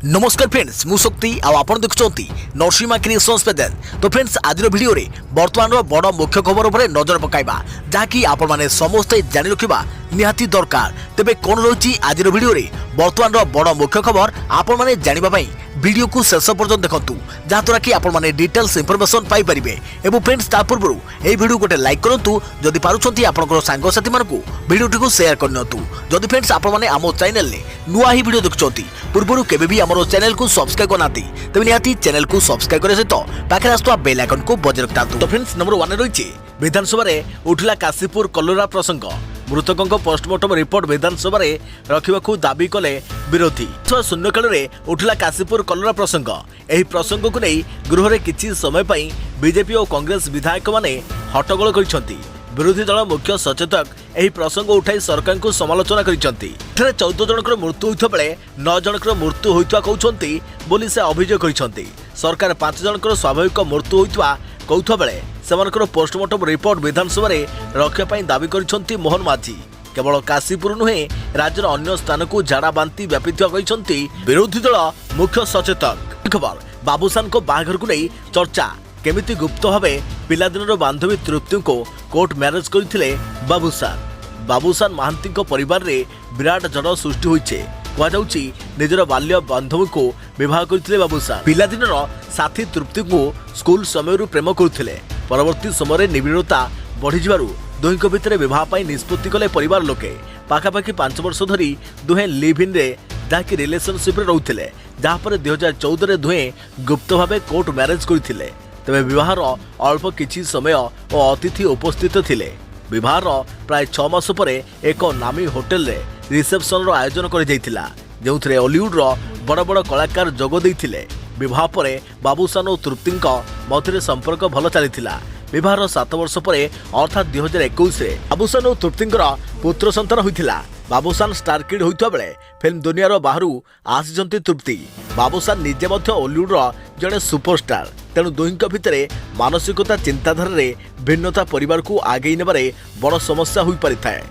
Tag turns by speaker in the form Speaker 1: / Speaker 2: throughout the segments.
Speaker 1: नमस्कार फ्रेंड्स मु शक्ति आपण देखुंत नरसिंहा क्रिएशंस पेजेंट। तो फ्रेंड्स आज वीडियो रे वर्तमान बड़ मुख्य खबर उपर नजर पकाइबा जहाँकि आपण माने समस्ते जानि रखिबा निहाती दरकार। तेबे कोन रही आज वीडियो रे वर्तमान बड़ मुख्य खबर आपण माने जानिबा पई वीडियो को शेष पर्यंत देखंतु जहाँद्वारा कि आपण माने डिटेल्स इनफॉरमेशन पाई परिबे। एवं फ्रेंड्स ता पूर्व ए वीडियो गोटे लाइक करंतु जदि पारुछंती आपनकर सांग साथी मानकु वीडियो टिको शेयर करनियंतु। जदि फ्रेंड्स आपण माने आमो चैनल ने नुआ ही वीडियो देखुछंती पूर्व केबे भी हमरो चैनल को सब्सक्राइब करनाती तेबे निहाती चैनल को सब्सक्राइब करे सहित पाखरे आस्तुवा बेल आइकन को बजाय रखतांतु। तो फ्रेंड्स नंबर 1 रही विधानसभा रे उठिला काशीपुर कलोरा प्रसंग। मृतकों पोस्टमार्टम रिपोर्ट विधानसभा रे रखिबाकू दाबी कले विरोधी। शून्यकाल रे उठिला काशीपुर कलोरा प्रसंग। एही प्रसंग को नहीं गृह रे किछि समय पई बीजेपी और कांग्रेस विधायक माने हट्टगोल करिसंती। विरोधी दल मुख्य सचेतक एही प्रसंग उठाई सरकार को समालोचना करिसंती। 14 जनकर मृत्यु होइथा बेले 9 जनकर मृत्यु होइथा कहउछंती बोली से अभियोग करिसंती। सरकार 5 जनकर स्वाभाविक मृत्यु होइथा कहउथा बेले सेमानकर पोस्टमार्टम रिपोर्ट विधानसभा रे रखिया पई दाबी करिसंती मोहन माझी। केवल काशीपुर नुहे राज्यर अन्य स्थान को झाड़ा बांति व्यापित कहते विरोधी दल मुख्य सचेतक। खबर बाबूसान को बाहाघर को नहीं चर्चा केमिति गुप्त भावे पिलादिनर बांधवी तृप्ति को कोर्ट मैरेज करथिले बाबूसान महांती परिवार रे विराट जड़ सृष्टि होइछे। कहुछि निजर बाल्य बांधवी को विवाह करथिले बाबूसान। पिलादिनर साथी तृप्ति को स्कूल समय प्रेम करथिले। परवर्ती समय निबिड़ता बढ़ी जिबारु दुहिंक भितर विवाह पाई निष्पत्ति कले परिवार लोके। पाखापाखि 5 वर्ष धरी दुहे लिव इन रे जहाँकि रिलेशनशिप रे रहउथिले। जहाँ पर 2014 रे दुहे गुप्त भावे कोर्ट मैरेज करथिले। तबे विवाहर अल्प किछि समय और अतिथि उपस्थित थिले। विवाहर प्राय 6 मास पर एक नामी होटेल रे रिसेप्शन रो आयोजन कर जाइतिला जेउथरे हॉलीवुड रो बड़ बड़ कलाकार जोग दैथिले। विवाह पर बाबूसान और तृप्ति मध्य संपर्क भल चलीथिला। विवाहर 7 वर्ष पर अर्थात 2021 रे बाबूसान और तृप्तिंकर पुत्र संतान होइथिला। बाबूसान स्टार किड होइथा बेले फिल्म दुनियार बाहरु आसिजंती तृप्ति। बाबूसान निजे मध्य हॉलीवुड रो जने सुपरस्टार। तेणु दुहिंक भितरे मानसिकता चिंताधारा रे भिन्नता परिवार को आगे नेबारे बड़ समस्या होई परिथाय।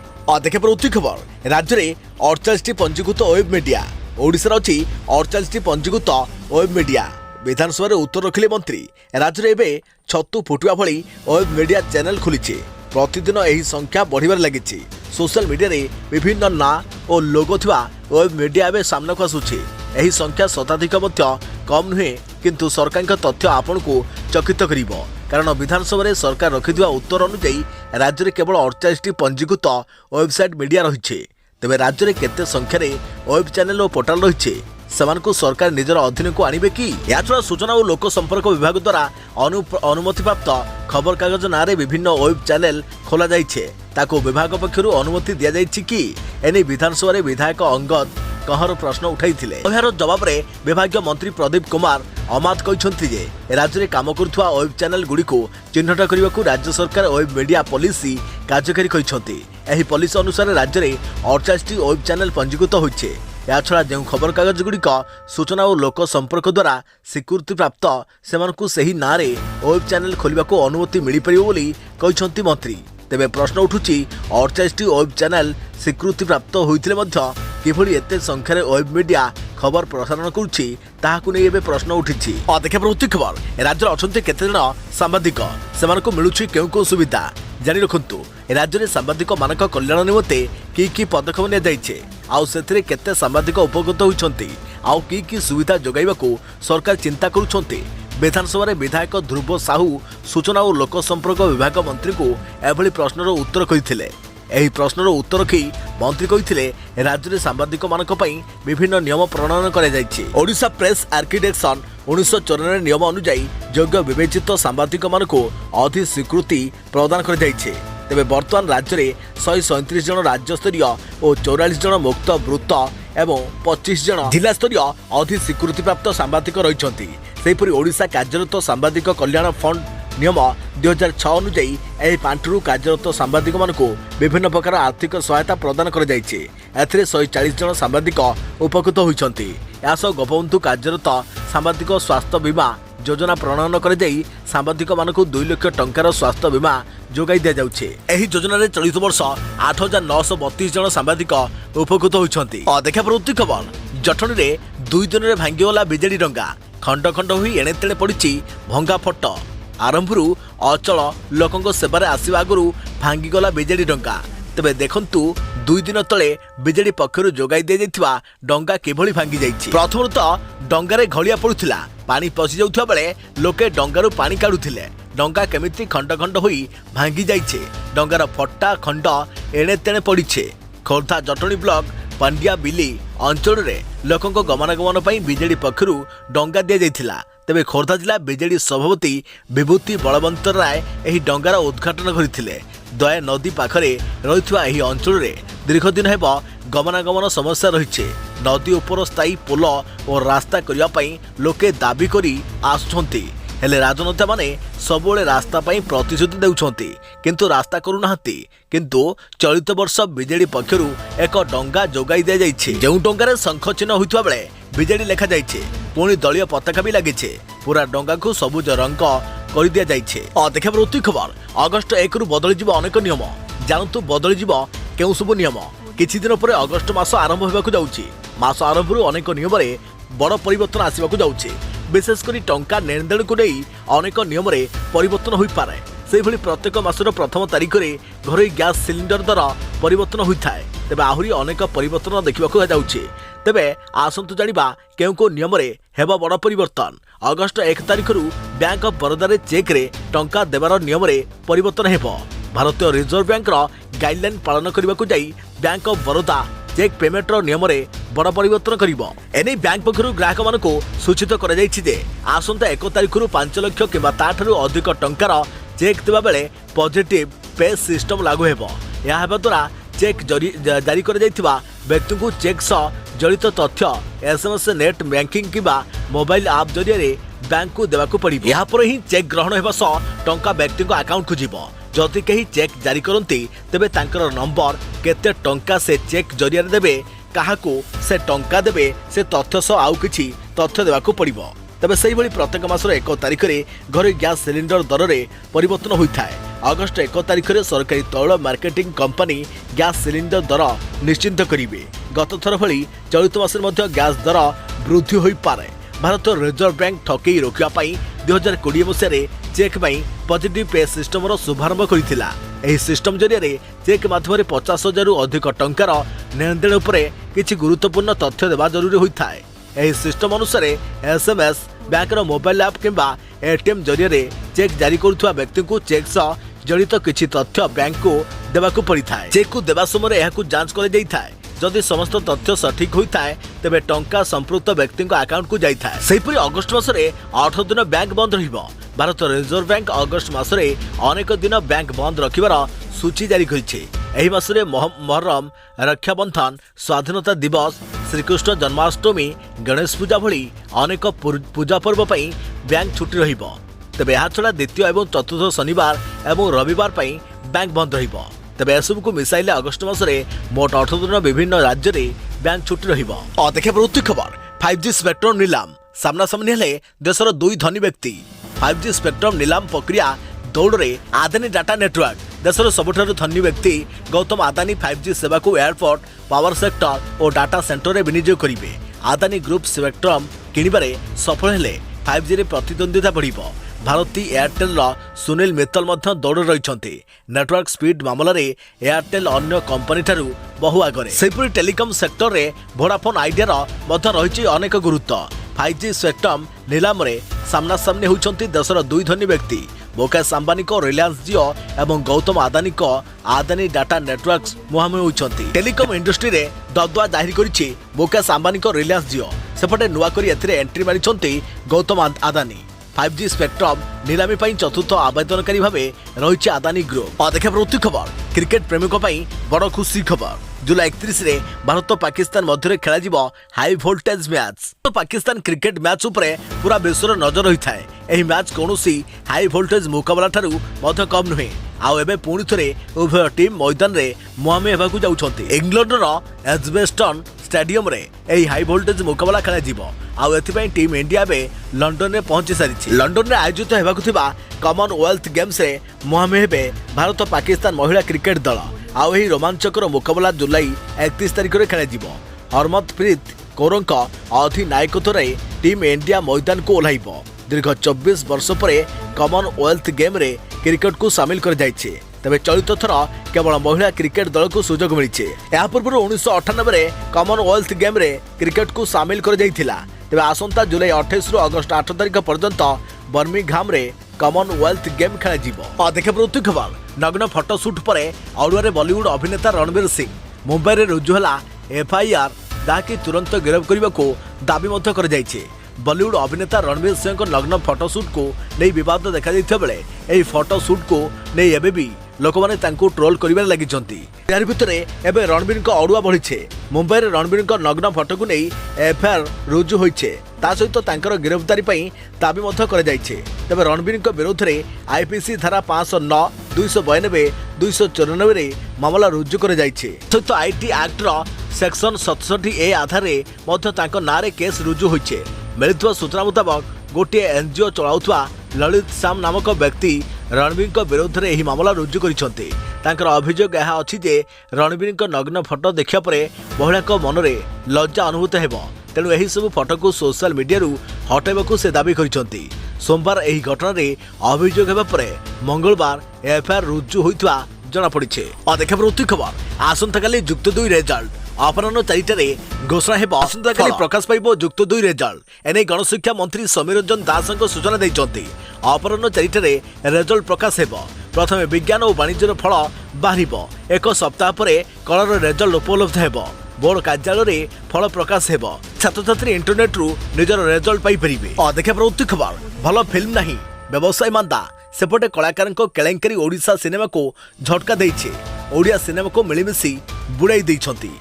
Speaker 1: देखे पर खबर राज्य रे 48 पंजीकृत वेब मीडिया ओडिसा अछि 48 पंजीकृत वेब मीडिया। विधानसभा उत्तर रखिले मंत्री राज्य रे एबे छतु फुटुआ भली वेब मीडिया चैनल खुलिछि। प्रतिदिन एही संख्या बढ़िबार लागिछि। सोशल मीडिया रे विभिन्न ना और लोगो थिबा वेब मीडिया एबे सामना को आसुछि। एही संख्या शताधिक मध्य कम नुहे किंतु सरकार का तथ्य आपण को चकित करिवो। कारण विधानसभा रे सरकार रखिथिबा उत्तर अनुसार राज्य रे केवल 48 पंजीकृत वेबसाइट मीडिया रहिछि। तेबे राज्य रे केते संख्या रे वेब चैनल और पोर्टल रहिछि सेमानकु सरकार निजर अधीन को आनिबे कि? या छड़ा सूचना और लोक संपर्क विभाग द्वारा अनुमति प्राप्त खबर कागज नारे विभिन्न वेब चैनल खोला जाइछे ताको विभाग पक्षरु अनुमति दिया जाइछि कि? एने विधानसभा रे विधायक अंगद कहर प्रश्न उठाइथिले। एहार जवाब रे विभागीय मंत्री प्रदीप कुमार अमात कहिसंती जे राज्य रे काम करुथुवा वेब चैनल गुडी को चिन्हट करबाकू राज्य सरकार वेब मीडिया पॉलिसी कार्यकारी कहिसंती। एही पॉलिसी अनुसार राज्य रे 48 वेब चैनल पंजीकृत होइछे। या छड़ा जो खबर कागज गुड़िक सूचना और लोक संपर्क द्वारा स्वीकृति प्राप्त सेमानकु सही नारे वेब चैनल खोलिबा को अनुमति मिल परिबो बोली कहिसंती मंत्री। तेबे प्रश्न उठुची 48 वेब चैनल स्वीकृति प्राप्त होइथिले मध्य किभली एते संख्यारे वेब मीडिया खबर प्रसारण करुछि ताहाकु नै एबे प्रश्न उठिछि। देखे प्रवृत्ति खबर राज्य अछंती केते जण सांबादिक सेमानकु मिलुछि केउ को सुविधा जानि रखंतु। राज्य रे सांबादिक मानक कल्याण निमते की पदक्षेप ने जाइछे आउ सेथिरे केते सांबादिक उपकृत होइछंती आउ की सुविधा जोगाइबाकू सरकार चिंता करुछंती। विधानसभा रे विधायक ध्रुव साहू सूचना और लोक संपर्क विभाग मंत्री को एभली प्रश्नर उत्तर कहिथिले। एही प्रश्नर उत्तर रखी मंत्री कहिथिले राज्य रे सांबादिक मानक पई विभिन्न नियम प्रणयन करा जाइछि। ओडिशा प्रेस आर्किटेक्शन 1994 नियम अनुसार योग्य विवेचित सांबादिक मानको अधिक स्वीकृति प्रदान कर जाइछे। तेबे वर्तमान राज्य रे 137 जन राज्य स्तरीय और 44 जन मुक्त वृत्त एवं 25 जन जिला स्तरीय अधिक स्वीकृति प्राप्त सांबादिक रहिसंती। सेहिपरि ओडिशा कार्यरत सांबादिक कल्याण फंड नियम 2006 अनुसार एही पांठरू कार्यरत सांबादिक मानको विभिन्न प्रकार आर्थिक सहायता प्रदान कर जाइछे। एथिरे 140 जन सांबादिक उपकृत होइछंती। यासह गोपबंधु कार्यरत सांबादिक स्वास्थ्य बीमा योजना प्रणयन कर जाई सांबादिक मानको 2 लाख टंकार स्वास्थ्य बीमा जोगाई दिया जाउछे। एही योजना रे चलित वर्ष 8932 जन सांबादिक उपकृत होइछंती। देखा प्रवृत्ति खबर जटणी रे दुई दिन में भांगीगला बिजेडी डंगा खंड खंड होई एणे तेणे पड़ी भंगा फटो आरंभरू अचल लोकों सेवार आसवा आगु भांगीगला बिजेडी डंगा। तेबे देखंतु दुई दिन तले बिजेडी पक्षरु जोगाई दि जाइथिबा डंगा किभली भांगी जाइछि। प्रथम तो डंगारे घलिया पड़ुथिला पानी पशि जाउथिबा बेले लोके डंगारु पानी काढुथिले डंगा केमिति खंड खंड होई भांगी जाइछे डंगार फट्टा खंड एणे तेणे पड़िछे। खोर्धा जटणी ब्लॉक पांडिया बिली अंचल रे लोकों गमनागमन पर बिजेडी पक्षरु डंगा दि जाइथिला। तेबे खोर्धा जिला बिजेडी सभापति विभूति बलवंत राय एही डंगार उद्घाटन करथिले। दया नदी पाखरे रहिथिबा एही अंचल रे दीर्घ दिन हेब गमनागमन समस्या रहिछे। नदी उपर स्थायी पोल और रास्ता करिया पई लोके दाबी करी आसुछंती हेले राजनेता माने सबुले रास्ता पई प्रतिश्रुति देउछंती किंतु रास्ता करू नाहंती। किंतु चलित वर्ष बिजेडी पक्षरु एक डंगा जोगाई दे जाइछे जेउ डंगारे शंख चिन्ह होइतबा बेले बिजेडी लेखा जाइछे पुणी दलीय पताका भी लागिछे पूरा डंगा को सबुज रंग कर दिया जाइछे। देखा प्रति खबर अगस्ट 1 रु बदली जीव अनेक नियम जानतु बदली जीव केउ सब नियम किछि दिन पर अगस्ट मास आरंभ होबाकू जाउछि। मास आरंभ रु अनेक नियम रे बड़ परिवर्तन आसीबाकू जाउछि। विशेषकर टंका लेनदेन को नहीं अनेक नियम रे परिवर्तन होई पारे। से भली प्रत्येक मासर प्रथम तारिख रे घरोई गैस सिलिंडर दर परिवर्तन होता है। तेबे आहुरी अनेक परिवर्तन देखा जाउछि। तेबे आसंतु जानिबा केउ को नियम रे हेबा बड़ परिवर्तन। अगस्ट 1 तारिख रु बैंक ऑफ बरोदा रे चेक रे टंका देबार नियम रे परिवर्तन हेबो। भारतीय रिजर्व बैंक रो गाइडलाइन पालन करबाकू जाई bank of Baroda cheque payment रो नियम रे बड़ परिवर्तन करिबो। एने बैंक पक्षरु ग्राहक मान को सूचित करा जायछि जे आसंता 1 तारिख रु 5 लाख किबा ताठरु अधिक टंकार चेक देबा बेले पॉजिटिव पे सिस्टम लागू हेबो। या हेबा द्वारा चेक जारी कर जायथिबा व्यक्ति को चेक सह जड़ित तथ्य एसएमएस नेट बैंकिंग किबा मोबाइल ऐप जरिए बैंक को देबाकू पड़िबो। या पर ही चेक ग्रहण हेबा सह टंका व्यक्ति को अकाउंट को जीवो। जदि कहीं चेक जारी करती तेबे तांकर नंबर केते टंका से चेक जरिया देबे काहाकू से टंका देबे से तथ्य सह आउ किछि तथ्य देबाकू पड़िबो। तेबे सेही भली प्रत्येक मासर 1 तारिख रे घरे गैस सिलिंडर दर रे परिवर्तन होइथाय। अगस्ट 1 तारिख रे सरकारी तैल मार्केटिंग कंपनी गैस सिलिंडर दर निश्चित करिवे। गत थर भली चलित मासर मध्य गैस दर वृद्धि होई पारे। भारतीय रिजर्व बैंक ठकेई रोकिया पाई 2020 मसीह रे चेक पाई पॉजिटिव पे सिस्टम रो शुभारंभ करिथिला। एही सिस्टम जरिए चेक माध्यम 50,000 रु अधिक टंकार लेनदेन उपरे किछि गुरुत्वपूर्ण तथ्य देबा जरूरी होइथाय। एही सिस्टम अनुसार एसएमएस बैंक रो मोबाइल ऐप किंबा एटीएम जरिए चेक जारी करुवा व्यक्ति को चेक सह जड़ित किछि तथ्य बैंक को देबाकू पड़िथाय। चेक को देबा समय एहाकू जांच कर जाइथाय। जदि समस्त तथ्य सठिक होइथाय तेबे टंका संपृक्त व्यक्ति अकाउंट को जाइथाय। सेहिपरि अगस्ट मासरे 8 दिन बैंक बंद रहिबो। भारतीय रिजर्व बैंक अगस्ट मासरे अनेक दिन बैंक बंद रखिबार सूची जारी करिछि। एही मासरे मुहर्रम, रक्षाबंधन, स्वाधीनता दिवस, श्रीकृष्ण जन्माष्टमी, गणेश पूजा भली अनेक पूजा पर्व पई बैंक छुट्टी रहिबो। तेबे ଏହା छड़ा द्वितीय एवं चतुर्थ शनिवार एवं रविवार पई बैंक बंद रहिबो। तेबे एसबु को मिसाइले अगस्ट मासरे मोट 8 दिन विभिन्न राज्य रे बैंक छुट्टी रहिबो। देखे प्रति खबर 5G स्पेक्ट्रम नीलाम सामना सामनी हेले देशर दुई धनी व्यक्ति। 5G स्पेक्ट्रम नीलाम प्रक्रिया दौड़ रे आदानी डाटा नेटवर्क देशर सबुठारु धनी व्यक्ति गौतम आदानी 5G सेवा को एयरपोर्ट, पावर सेक्टर और डाटा सेंटर रे विनियोग करिवे। आदानी ग्रुप स्पेक्ट्रम किनिबारे सफल हेले 5G रे प्रतिद्वंदिता बढ़िबो। भारती एयरटेल सुनील मित्तल मध्य दौड़ रही। नेटवर्क स्पीड मामला रे एयरटेल अन्य कंपनी ठारू बहु आगरे। सेहिपरि टेलिकम सेक्टर रे वोडाफोन आइडिया मध्य रही अनेक गुरुत्व। 5G स्पेक्ट्रम नीलाम रे सामना सामनी होउछंती देशर दुई धनी व्यक्ति मुकेश अंबानी को रिलायंस जियो एवं गौतम आदानी को आदानी डाटा नेटवर्क्स मुहांमुही होउछंती। टेलिकम इंडस्ट्री रे दबदबा जाहिर करिछि मुकेश अंबानी को रिलायंस जियो। सेपटे नुआ करी एथिरे एंट्री मारिछंती गौतम आदानी। 5G स्पेक्ट्रम नीलामी पई चतुर्थ आवेदनकारी भावे रही आदानी ग्रुप। देखे प्रति खबर क्रिकेट प्रेमिकों पई बड़ खुशी खबर। जुलाई 31 रे भारत पाकिस्तान मध्य खेला जिवो हाई वोल्टेज मैच। तो पाकिस्तान क्रिकेट मैच उपरे पूरा विश्वर नजर रही थाए। एही मैच कोनोसी हाई वोल्टेज मुकाबला ठारू मध्य कम नुहे। आउ एबे पुणी थरे उभय टीम मैदान रे मुहांमुही हेबाकू जाउछंती। इंग्लैंड रो एजबेस्टन स्टेडियम रे एही हाई वोल्टेज मुकाबला खेला जिवो। आउ एथिपई टीम इंडिया बे लंडन रे पहुंची सारिछि। लंडन रे आयोजित हेबाकू थिबा कॉमनवेल्थ गेम्स रे मुहांमुही हेबे भारत पाकिस्तान महिला क्रिकेट दल। आउ एही रोमांचकर मुकाबला जुलाई 31 तारिख रे खेला जिवो। हरमनप्रीत କୌରଙ୍କ ଅଧିନାୟକତ୍ୱରେ ଟିମ୍ ଇଣ୍ଡିଆ ମଇଦାନକୁ ଓହ୍ଲାଇବ। ଦୀର୍ଘ 24 ବର୍ଷ ପରେ କମନୱେଲ୍ଥ ଗେମ୍ରେ କ୍ରିକେଟକୁ ସାମିଲ କରାଯାଇଛି। ତେବେ ଚଳିତ ଥର କେବଳ ମହିଳା କ୍ରିକେଟ ଦଳକୁ ସୁଯୋଗ ମିଳିଛି। ଏହା ପୂର୍ବରୁ 1998ରେ କମନୱେଲ୍ଥ ଗେମ୍ରେ କ୍ରିକେଟକୁ ସାମିଲ କରାଯାଇଥିଲା। ତେବେ ଆସନ୍ତା ଜୁଲାଇ 28ରୁ ଅଗଷ୍ଟ 8 ତାରିଖ ପର୍ଯ୍ୟନ୍ତ ବର୍ମିଂହାମ୍ରେ କମନୱେଲ୍ଥ ଗେମ୍ ଖେଳାଯିବ। ଦେଖିବା ପରବର୍ତ୍ତୀ ଖବର। ନଗ୍ନ ଫଟୋ ସୁଟ୍ ପରେ ଅଡୁଆରେ ବଲିଉଡ୍ ଅଭିନେତା ରଣବୀର ସିଂ। ମୁମ୍ବାଇରେ ରୁଜୁ ହେଲା ଏଫ୍ଆଇଆର୍, ଯାହାକି ତୁରନ୍ତ ଗିରଫ କରିବାକୁ ଦାବି ମଧ୍ୟ କରାଯାଇଛି। ବଲିଉଡ୍ ଅଭିନେତା ରଣବୀର ସିଂଙ୍କ ନଗ୍ନ ଫଟୋ ସୁଟ୍କୁ ନେଇ ବିବାଦ ଦେଖାଯାଇଥିବା ବେଳେ ଏହି ଫଟୋ ସୁଟ୍କୁ ନେଇ ଏବେ ବି ଲୋକମାନେ ତାଙ୍କୁ ଟ୍ରୋଲ୍ କରିବାରେ ଲାଗିଛନ୍ତି। ଏହାରି ଭିତରେ ଏବେ ରଣବୀରଙ୍କ ଅଡୁଆ ବଢ଼ିଛି। ମୁମ୍ବାଇରେ ରଣବୀରଙ୍କ ନଗ୍ନ ଫଟୋକୁ ନେଇ ଏଫ୍ଆଇଆର୍ ରୁଜୁ ହୋଇଛି। ତା ସହିତ ତାଙ୍କର ଗିରଫଦାରୀ ପାଇଁ ଦାବି ମଧ୍ୟ କରାଯାଇଛି। ତେବେ ରଣବୀରଙ୍କ ବିରୋଧରେ ଆଇପିସି ଧାରା 509, 292, 294ରେ ମାମଲା ରୁଜୁ କରାଯାଇଛି। ସହିତ ଆଇଟି ଆକ୍ଟର ସେକ୍ସନ 67A ଆଧାରରେ ମଧ୍ୟ ତାଙ୍କ ନାଁରେ କେସ୍ ରୁଜୁ ହୋଇଛି। ମିଳିଥିବା ସୂଚନା ମୁତାବକ ଗୋଟିଏ ଏନ୍ଜିଓ ଚଳାଉଥିବା ଲଳିତ ଶ୍ୟାମ ନାମକ ବ୍ୟକ୍ତି ରଣବୀରଙ୍କ ବିରୋଧରେ ଏହି ମାମଲା ରୁଜୁ କରିଛନ୍ତି। ତାଙ୍କର ଅଭିଯୋଗ ଏହା ଅଛି ଯେ ରଣବୀରଙ୍କ ନଗ୍ନ ଫଟୋ ଦେଖିବା ପରେ ମହିଳାଙ୍କ ମନରେ ଲଜ୍ଜା ଅନୁଭୂତ ହେବ। ତେଣୁ ଏହିସବୁ ଫଟୋକୁ ସୋସିଆଲ ମିଡିଆରୁ ହଟାଇବାକୁ ସେ ଦାବି କରିଛନ୍ତି। ସୋମବାର ଏହି ଘଟଣାରେ ଅଭିଯୋଗ ହେବା ପରେ ମଙ୍ଗଳବାର ଏଫ୍ଆଇଆର୍ ରୁଜୁ ହୋଇଥିବା ଜଣାପଡ଼ିଛି। ଦେଖିବା ପରବର୍ତ୍ତୀ ଖବର। ଆସନ୍ତାକାଲି ଯୁକ୍ତ 2 ରେଜଲ୍ଟ ଅପରାହ୍ନ 4ଟାରେ ଘୋଷଣା ହେବ। ଆସନ୍ତାକାଲି ପ୍ରକାଶ ପାଇବ ଯୁକ୍ତ 2 ରେଜଲ୍ଟ। ଏନେଇ ଗଣଶିକ୍ଷା ମନ୍ତ୍ରୀ ସମୀର ରଞ୍ଜନ ଦାସଙ୍କ ସୂଚନା ଦେଇଛନ୍ତି। ଅପରାହ୍ନ 4ଟାରେ ରେଜଲ୍ଟ ପ୍ରକାଶ ହେବ। ପ୍ରଥମେ ବିଜ୍ଞାନ ଓ ବାଣିଜ୍ୟର ଫଳ ବାହାରିବ। ଏକ ସପ୍ତାହ ପରେ କଳାର ରେଜଲ୍ଟ ଉପଲବ୍ଧ ହେବ। ବୋର୍ଡ କାର୍ଯ୍ୟାଳୟରେ ଫଳ ପ୍ରକାଶ ହେବ। ଛାତ୍ରଛାତ୍ରୀ ଇଣ୍ଟରନେଟ୍ରୁ ନିଜର ରେଜଲ୍ଟ ପାଇପାରିବେ। ଦେଖିବା ପରବର୍ତ୍ତୀ ଖବର। ଭଲ ଫିଲ୍ମ ନାହିଁ, ବ୍ୟବସାୟ ମାନ୍ଦା। ସେପଟେ କଳାକାରଙ୍କ କେଳେଙ୍କାରୀ ଓଡ଼ିଶା ସିନେମାକୁ ଝଟକା ଦେଇଛି। ଓଡ଼ିଆ ସିନେମାକୁ ମିଳିମିଶି ବୁଡ଼ାଇ ଦେଇଛନ୍ତି।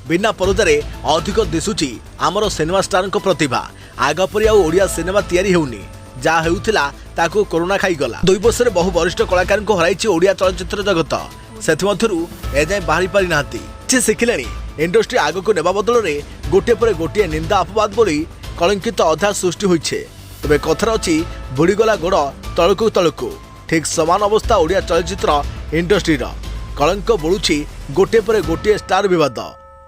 Speaker 1: ବିନା ପରଦାରେ ଅଧିକ ଦିଶୁଛି ଆମର ସିନେମା ଷ୍ଟାରଙ୍କ ପ୍ରତିଭା। ଆଗ ପରି ଆଉ ଓଡ଼ିଆ ସିନେମା ତିଆରି ହେଉନି। ଯାହା ହେଉଥିଲା ତାକୁ କରୋନା ଖାଇଗଲା। 2 ବର୍ଷରେ ବହୁ ବରିଷ୍ଠ କଳାକାରଙ୍କୁ ହରାଇଛି ଓଡ଼ିଆ ଚଳଚ୍ଚିତ୍ର ଜଗତ। ସେଥିମଧ୍ୟରୁ ଏଯାଏଁ ବାହାରି ପାରିନାହାନ୍ତି। ସେ ଶିଖିଲେଣି ଇଣ୍ଡଷ୍ଟ୍ରି ଆଗକୁ ନେବା ବଦଳରେ ଗୋଟିଏ ପରେ ଗୋଟିଏ ନିନ୍ଦା ଅପବାଦ ବୋଲି କଳଙ୍କିତ ଅଧ୍ୟାୟ ସୃଷ୍ଟି ହୋଇଛି। ତେବେ କଥାରେ ଅଛି ବୁଡ଼ିଗଲା ଗୋଡ଼ ତଳକୁ ତଳକୁ। ଠିକ୍ ସମାନ ଅବସ୍ଥା ଓଡ଼ିଆ ଚଳଚ୍ଚିତ୍ର ଇଣ୍ଡଷ୍ଟ୍ରିର। କଳଙ୍କ ବୋଳୁଛି ଗୋଟିଏ ପରେ ଗୋଟିଏ ଷ୍ଟାର ବିବାଦ।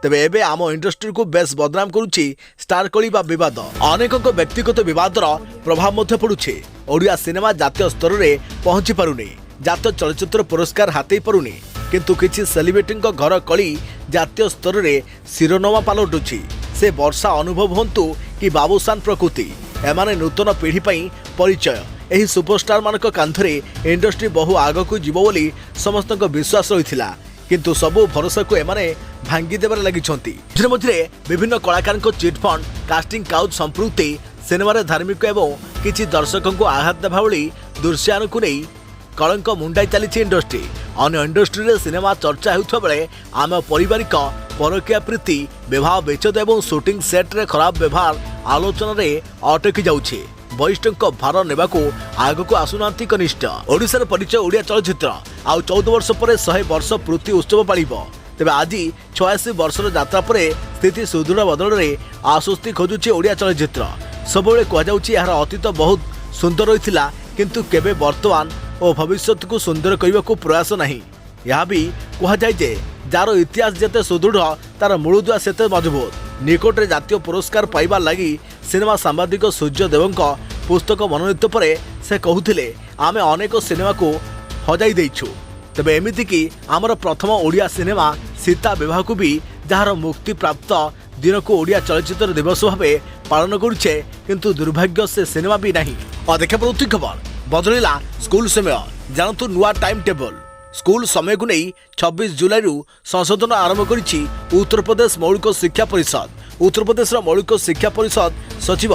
Speaker 1: ତେବେ ଏବେ ଆମ ଇଣ୍ଡଷ୍ଟ୍ରିକୁ ବେଶ ବଦନାମ କରୁଛି ଷ୍ଟାର କଳି ବା ବିବାଦ। ଅନେକଙ୍କ ବ୍ୟକ୍ତିଗତ ବିବାଦର ପ୍ରଭାବ ମଧ୍ୟ ପଡୁଛି। ଓଡ଼ିଆ ସିନେମା ଜାତୀୟ ସ୍ତରରେ ପହଞ୍ଚି ପାରୁନି। ଜାତୀୟ ଚଳଚ୍ଚିତ୍ର ପୁରସ୍କାର ହାତେଇ ପାରୁନି। କିନ୍ତୁ କିଛି ସେଲିବ୍ରିଟିଙ୍କ ଘର କଳି ଜାତୀୟ ସ୍ତରରେ ଶିରୋନାମା ପାଲଟୁଛି। ସେ ବର୍ଷା ଅନୁଭବ ହୁଅନ୍ତୁ କି ବାବୁସାନ ପ୍ରକୃତି, ଏମାନେ ନୂତନ ପିଢ଼ି ପାଇଁ ପରିଚୟ। ଏହି ସୁପରଷ୍ଟାର ମାନଙ୍କ କାନ୍ଥରେ ଇଣ୍ଡଷ୍ଟ୍ରି ବହୁ ଆଗକୁ ଯିବ ବୋଲି ସମସ୍ତଙ୍କ ବିଶ୍ୱାସ ରହିଥିଲା। କିନ୍ତୁ ସବୁ ଭରସାକୁ ଏମାନେ ଭାଙ୍ଗି ଦେବାରେ ଲାଗିଛନ୍ତି। ମଝିରେ ମଝିରେ ବିଭିନ୍ନ କଳାକାରଙ୍କ ଚିଟଫଣ୍ଡ, କାଷ୍ଟିଂ କାଉଚ ସମ୍ପୃକ୍ତି, ସିନେମାରେ ଧାର୍ମିକ ଏବଂ କିଛି ଦର୍ଶକଙ୍କୁ ଆଘାତ ଦେବା ଭଳି ଦୃଶ୍ୟାନକୁ ନେଇ କଳଙ୍କ ମୁଣ୍ଡାଇ ଚାଲିଛି ଇଣ୍ଡଷ୍ଟ୍ରି। ଅନ୍ୟ ଇଣ୍ଡଷ୍ଟ୍ରିରେ ସିନେମା ଚର୍ଚ୍ଚା ହେଉଥିବା ବେଳେ ଆମ ପାରିବାରିକ ପରକୀୟା ପ୍ରୀତି, ବିବାହ ବିଚ୍ଛେଦ ଏବଂ ସୁଟିଂ ସେଟ୍ରେ ଖରାପ ବ୍ୟବହାର ଆଲୋଚନାରେ ଅଟକି ଯାଉଛି। ବରିଷ୍ଠଙ୍କ ଭାର ନେବାକୁ ଆଗକୁ ଆସୁନାହାନ୍ତି କନିଷ୍ଠ। ଓଡ଼ିଶାର ପରିଚୟ ଓଡ଼ିଆ ଚଳଚ୍ଚିତ୍ର ଆଉ 14 ବର୍ଷ ପରେ 100 ବର୍ଷ ପୂର୍ତ୍ତି ଉତ୍ସବ ପାଳିବ। ତେବେ ଆଜି 86 ବର୍ଷର ଯାତ୍ରା ପରେ ସ୍ଥିତି ସୁଦୃଢ଼ ବଦଳରେ ଆଶ୍ୱସ୍ତି ଖୋଜୁଛି ଓଡ଼ିଆ ଚଳଚ୍ଚିତ୍ର। ସବୁବେଳେ କୁହାଯାଉଛି ଏହାର ଅତୀତ ବହୁତ ସୁନ୍ଦର ରହିଥିଲା, କିନ୍ତୁ କେବେ ବର୍ତ୍ତମାନ ଓ ଭବିଷ୍ୟତକୁ ସୁନ୍ଦର କରିବାକୁ ପ୍ରୟାସ ନାହିଁ। ଏହା ବି କୁହାଯାଏ ଯେ ଯାହାର ଇତିହାସ ଯେତେ ସୁଦୃଢ଼ ତାର ମୂଳଦୁଆ ସେତେ ମଜବୁତ। ନିକଟରେ ଜାତୀୟ ପୁରସ୍କାର ପାଇବା ଲାଗି ସିନେମା ସାମ୍ବାଦିକ ସୂର୍ଯ୍ୟଦେବଙ୍କ ପୁସ୍ତକ ମନୋନୀତ ପରେ ସେ କହୁଥିଲେ, ଆମେ ଅନେକ ସିନେମାକୁ ହଜାଇ ଦେଇଛୁ। ତେବେ ଏମିତିକି ଆମର ପ୍ରଥମ ଓଡ଼ିଆ ସିନେମା ସୀତା ବିବାହକୁ ବି, ଯାହାର ମୁକ୍ତିପ୍ରାପ୍ତ ଦିନକୁ ଓଡ଼ିଆ ଚଳଚ୍ଚିତ୍ର ଦିବସ ଭାବେ ପାଳନ କରୁଛେ, କିନ୍ତୁ ଦୁର୍ଭାଗ୍ୟ ସେ ସିନେମା ବି ନାହିଁ। ଦେଖିବା ପରବର୍ତ୍ତୀ ଖବର। ବଦଳିଲା ସ୍କୁଲ ସମୟ, ଜାଣନ୍ତୁ ନୂଆ ଟାଇମ୍ ଟେବଲ। ସ୍କୁଲ ସମୟକୁ ନେଇ 26 ଜୁଲାଇରୁ ସଂଶୋଧନ ଆରମ୍ଭ କରିଛି ଉତ୍ତରପ୍ରଦେଶ ମୌଳିକ ଶିକ୍ଷା ପରିଷଦ। ଉତ୍ତରପ୍ରଦେଶର ମୌଳିକ ଶିକ୍ଷା ପରିଷଦ ସଚିବ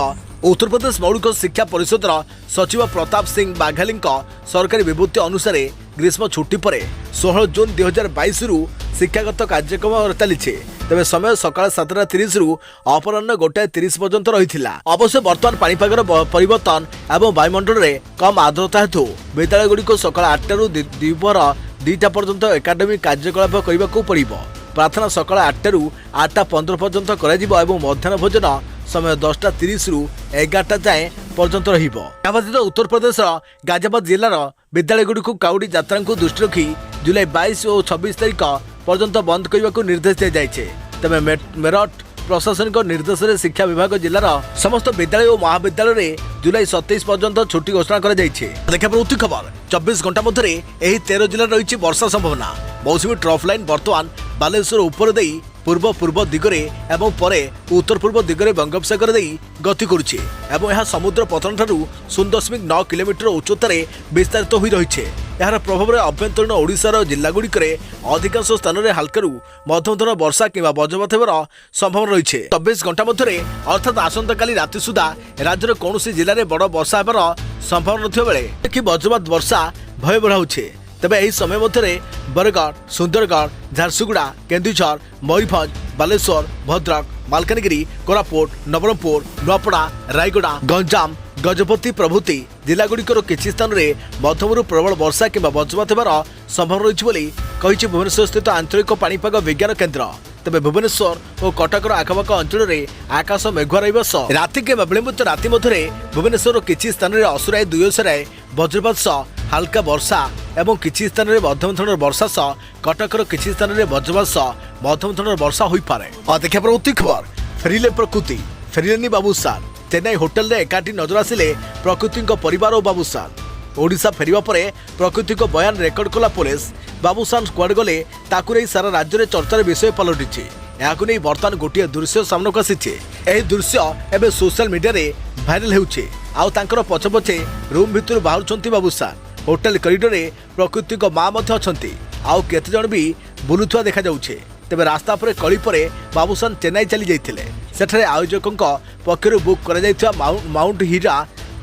Speaker 1: ଉତ୍ତରପ୍ରଦେଶ ମୌଳିକ ଶିକ୍ଷା ପରିଷଦର ସଚିବ ପ୍ରତାପ ସିଂ ବାଘେଲଙ୍କ ସରକାରୀ ବିବୃତ୍ତି ଅନୁସାରେ ଗ୍ରୀଷ୍ମ ଛୁଟି ପରେ 16 ଜୁନ୍ 2022ରୁ ଶିକ୍ଷାଗତ କାର୍ଯ୍ୟକ୍ରମ ଚାଲିଛି। ତେବେ ସମୟ ସକାଳ 7:30ରୁ ଅପରାହ୍ନ 1:30 ପର୍ଯ୍ୟନ୍ତ ରହିଥିଲା। ଅବଶ୍ୟ ବର୍ତ୍ତମାନ ପାଣିପାଗର ପରିବର୍ତ୍ତନ ଏବଂ ବାୟୁମଣ୍ଡଳରେ କମ୍ ଆର୍ଦ୍ରତା ହେତୁ ବିଦ୍ୟାଳୟଗୁଡ଼ିକୁ ସକାଳ 8ଟାରୁ ଦ୍ୱିପହର 2ଟା ପର୍ଯ୍ୟନ୍ତ ଏକାଡେମିକ୍ କାର୍ଯ୍ୟକଳାପ କରିବାକୁ ପଡ଼ିବ। ପ୍ରାର୍ଥନା ସକାଳ 8ଟାରୁ 8:15 ପର୍ଯ୍ୟନ୍ତ କରାଯିବ ଏବଂ ମଧ୍ୟାହ୍ନ ଭୋଜନ ସମୟ 10:30ରୁ 11ଟା ଯାଏଁ ପର୍ଯ୍ୟନ୍ତ ରହିବ। ଏହା ବ୍ୟତୀତ ଉତ୍ତରପ୍ରଦେଶର ଗାଜିଆବାଦ ଜିଲ୍ଲାର ବିଦ୍ୟାଳୟଗୁଡ଼ିକୁ କାଉଡ଼ି ଯାତ୍ରାଙ୍କୁ ଦୃଷ୍ଟି ରଖି ଜୁଲାଇ 22 ଓ 26 ତାରିଖ ପର୍ଯ୍ୟନ୍ତ ବନ୍ଦ କରିବାକୁ ନିର୍ଦ୍ଦେଶ ଦିଆଯାଇଛି। ତେବେ ମେରଠ, प्रशासनिक निर्देश में शिक्षा विभाग जिलार समस्त विद्यालय और महाविद्यालय जुलाई 27 पर्यंत छुट्टी घोषणा कर देखा खबर 24 घंटा मध्य 13 जिले रही वर्षा संभावना। मौसुमी ट्रफ लाइन बर्तमान बालेश्वर उपर दे पूर्व पूर्व दिगरे एवं परे उत्तर पूर्व दिगरे बंगोपसागर दे गति करुछि एवं यह समुद्र पतन ठारू 0.9 किलोमीटर उच्चतार विस्तारित हो रही। यार प्रभाव में अभ्यंतरीण ओडिशार जिलागुड़िक अधिकांश स्थान में हाल्कू मध्यम धरण वर्षा किंवा वज्रपात होबार संभावना रही। 24 घंटा मध्य अर्थात आसंता काली राति सुधा राज्यर कौन जिले में बड़ वर्षा होबार संभावना नथिबा बेले कि वज्रपात वर्षा भय बढ़ाऊे। तेबे एही समय मध्य बरगढ़, सुंदरगढ़, झारसुगुड़ा, केन्दुझर, मयूरभंज, बालेश्वर, भद्रक, मालकानगिरी, कोरापुट, नवरंगपुर, नुआपड़ा, रायगड़ा, गंजाम, गजपति प्रभृति जिलागुड़िकर किछि स्थान में मध्यमरू प्रबल वर्षा किंवा वज्रपात होबार संभावना रही बोली कहिछि भुवनेश्वर स्थित आंचलिक पाणीपाग विज्ञान केन्द्र। तेबे भुवनेश्वर और कटकर आखपाख अंचल में आकाश मेघुआ रहिबा सह राति किंवा विलंबित राति मध्य भुवनेश्वर किछि स्थान में असुराए दुईसराए वज्रपात सह हाल्का वर्षा एवं किछि स्थान में मध्यम धरण वर्षा सह कटकर किछि स्थान में वज्रपात सह मध्यम धरण वर्षा होई पारे। देखा प्रवृत्ति खबर फेरिले प्रकृति फेरिलेनी बाबूसान चेन्नई होटेल रे एकाठी नजर आसिले प्रकृति परिवार और बाबूसान। ओडिशा फेरिबा परे प्रकृति को बयान रेकर्ड कला पुलिस। बाबूसान स्क्वाड गले ताकु नहीं सारा राज्य में चर्चार विषय पलटिछि। याकु नहीं बर्तमान गोटे दृश्य सामना को आसी। यह दृश्य एवं सोशल मीडिया रे भाइराल होउछि। आउ तांकर पछे पछे रूम भितर बाहुरछंती बाबूसान। होटेल करिडोर रे प्रकृति को मां मध्य अछंती आउ केते जण भी बुलुथुआ देखा जाउछे। तेबे रास्ता पर कली परे बाबूसान चेन्नई चली जाइथिले। सेठरे आयोजकों पक्षर बुक करा जाइथिबा माउंट हीरा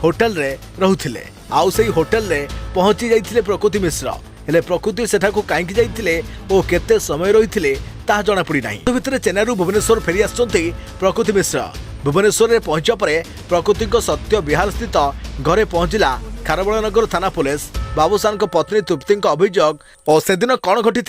Speaker 1: होटेल रे रहुथिले। आउ सेही होटेल रे पहुंची जाइथिले प्रकृति मिश्र। हेले प्रकृति सेठाकू काईकि जाइथिले ओ केते समय रहिथिले ताहा जणा पड़ी नाही। भितरे चेन्नईरू भुवनेश्वर फेरी आछंती प्रकृति मिश्र। भुवनेश्वर रे पहुंचा परे प्रकृति को सत्य विहार स्थित घरे पहुंचला खारबलनगर थाना पुलिस। बाबूसान को पत्नी तृप्ति अभियोग और सेदिन कौन घटी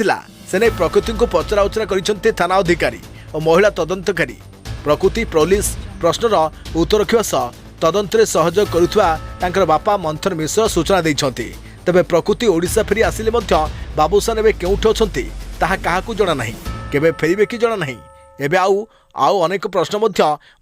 Speaker 1: से नहीं प्रकृति को पचरा उचरा कर थाना अधिकारी और महिला तदंतकारी। प्रकृति पुलिस प्रश्नर उत्तर रखा सह तदंत सहयोग करुवा बापा मंथन मिश्र सूचना देइछंती। तेबे प्रकृति ओडिशा फेरी आसिले बाबूसान एबे केउठी अछंती ताहा काहाकू जणा नाही, केबे फेरिबे कि जणा नाही। एबे आउ अनेक प्रश्न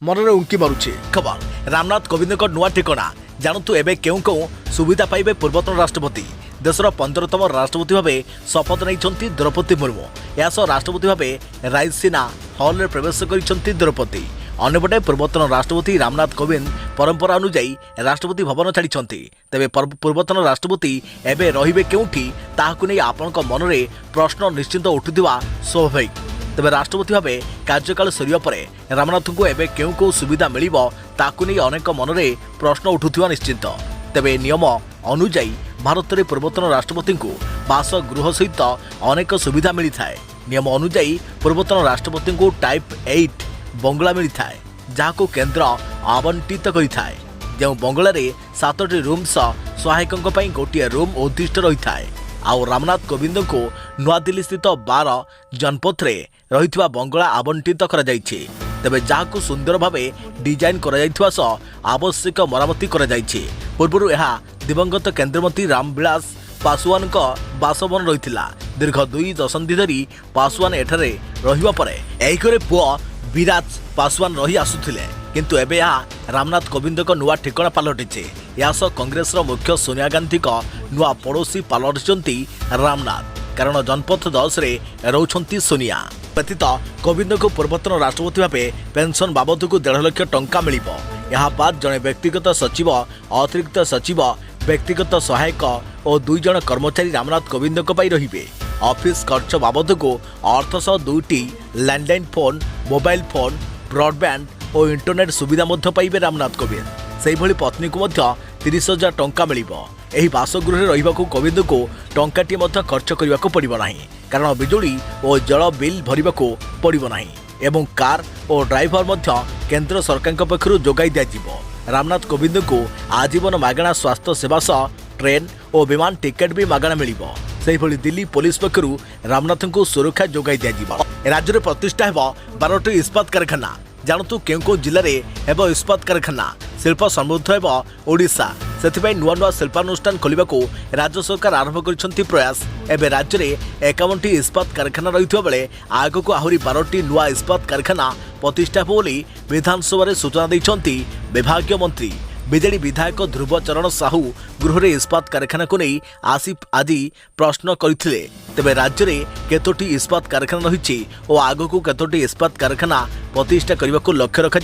Speaker 1: मन में उंकी मारुछि। खबर रामनाथ कोविंद नुआ ठिकाना जानतु एबे केउ केउ सुविधा पाइबे पूर्वतन राष्ट्रपति। देशर 15तम राष्ट्रपति भाव शपथ नहीं द्रौपदी मुर्मू। यास राष्ट्रपति भाव रायसीना हॉल में प्रवेश कर द्रौपदी। अन्यपटे पूर्वतन राष्ट्रपति रामनाथ कोविंद परंपरा अनुजाई राष्ट्रपति भवन छाड़ी। तेबे पूर्वतन राष्ट्रपति एबे रहिबे केउठी ताहाकु नै आपनक मन में प्रश्न निश्चिंत उठुथिबा स्वाभाविक। तेबे राष्ट्रपति भाव कार्यकाल सरिया परे रामनाथ को एबे केउ केउ सुविधा मिलिबो ताकु नै अनेक मन में प्रश्न उठुथिबा निश्चिंत। तेबे नियम अनुजाई भारत में पूर्वतन राष्ट्रपति को बासगृह सहित अनेक सुविधा मिलता है। नियम अनुजाई पूर्वतन राष्ट्रपति को टाइप 8 बंगला मिलता है जहां केंद्र आवंटित करिथाय। जो बंगला रे 7टी रूम सहायकों पर गोटे रूम उद्दिष्ट रही है। आउ रामनाथ कोविंद को नुआ दिल्ली स्थित 12 जनपथ रे रहितवा बंगला आवंटित करा जायछि। तेबे जहां सुंदर भाव डिजाइन करा जायथिबा सह आवश्यक मरामती करा जायछि। पूर्व यह दिवंगत केंद्रमंत्री रामविलास पासवान का बासभवन रही। दीर्घ 2 दशंधि धरी पासवान एठारे रहिबा परे एही करे पुआ विराज पासवान रही आसुथिले, किंतु एबे यह रामनाथ कोविंद को नुआ ठिकाना पलटिছে। यास कांग्रेस मुख्य सोनिया गांधी का नुआ पड़ोसी पलटिଛନ୍ତି रामनाथ, कारण जनपथ 10 रे रहउछंती सोनिया। व्यतीत कोविंद को पूर्वतन राष्ट्रपति भाव पेंशन बाबद को 1.5 लाख टंका मिलिबो। यह बाद जड़े व्यक्तिगत सचिव, अतिरिक्त सचिव, व्यक्तिगत सहायक और 2 जण कर्मचारी रामनाथ कोविंद को पाई रहिबे। ऑफिस खर्च बाबद को अर्थ सह 2टी landline phone, mobile phone, broadband और इंटरनेट सुविधा मध्य पाइबे रामनाथ कोविंद। सेही भली पत्नी को मध्य 30,000 टंका मिलिबो। एही बासगृह रहिबाकू कोविंद को टंकाटी मध्य खर्च करने को पड़िबो नाही, कारण बिजुली और जल बिल भरिबाकू पड़िबो नाही एवं कार और ड्राइवर मध्य केंद्र सरकार पक्षरु जोगाई दियाजिबो। रामनाथ कोविंद को आजीवन मागणा स्वास्थ्य सेवा सह ट्रेन और विमान टिकेट भी मागणा मिलिबो। सेही भली दिल्ली पुलिस पक्षरु रामनाथ को सुरक्षा जोगाई दियाजिबो। राज्य में प्रतिष्ठा हेबो 12टी इस्पात कारखाना। जानतु केउ जिले में हेबो इस्पात कारखाना। शिल्प समृद्ध हेबो ओडिशा। से नुआ नुआ शिल्पानुष्ठान खोलने राज्य सरकार आरंभ कर प्रयास। एवं राज्य में 51टी इस्पात कारखाना रही बेले आगक आहरी 12टी नुआ इस्पात कारखाना प्रतिष्ठा हो विधानसभा सूचना देते विभागीय मंत्री। बिजेडी विधायक ध्रुवचरण साहू गृह में इस्पात कारखाना को नहीं आसिफ आदि प्रश्न करते तेज राज्य में केतोटी इस्पात कारखाना रही और आगक केतोटी इस्पात कारखाना प्रतिष्ठा करने को लक्ष्य रखा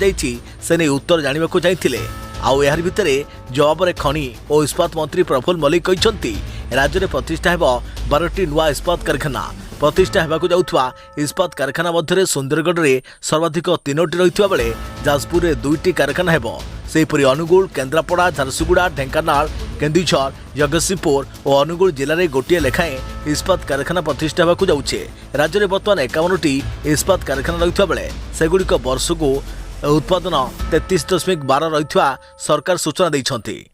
Speaker 1: से नहीं उत्तर जानवाक जाइए। आउ यार भितर जवाब में खनि और इस्पात मंत्री प्रफुल्ल मल्लिक कहते राज्य में प्रतिष्ठा हो 12टी नुआ इस्पात कारखाना। प्रतिष्ठा होगाक जाउथवा इस्पात कारखाना मध्य सुंदरगढ़ में सर्वाधिक 3टी रही बेले जाजपुर में 2टी कारखाना हेबो। सेहीपरि अनुगुल, केन्द्रापड़ा, झारसुगुड़ा, ढेंकानाल, केन्दुझर, जगतसिंहपुर और अनुगुल जिले में गोटे लेखाएं इस्पात कारखाना प्रतिष्ठा होगाक जाउछे। राज्य में बर्तमान 51टी इस्पात कारखाना रही बेले सेगुड़िक वर्ष को उत्पादन 33.12 रही सरकार सूचना देइछन्ति।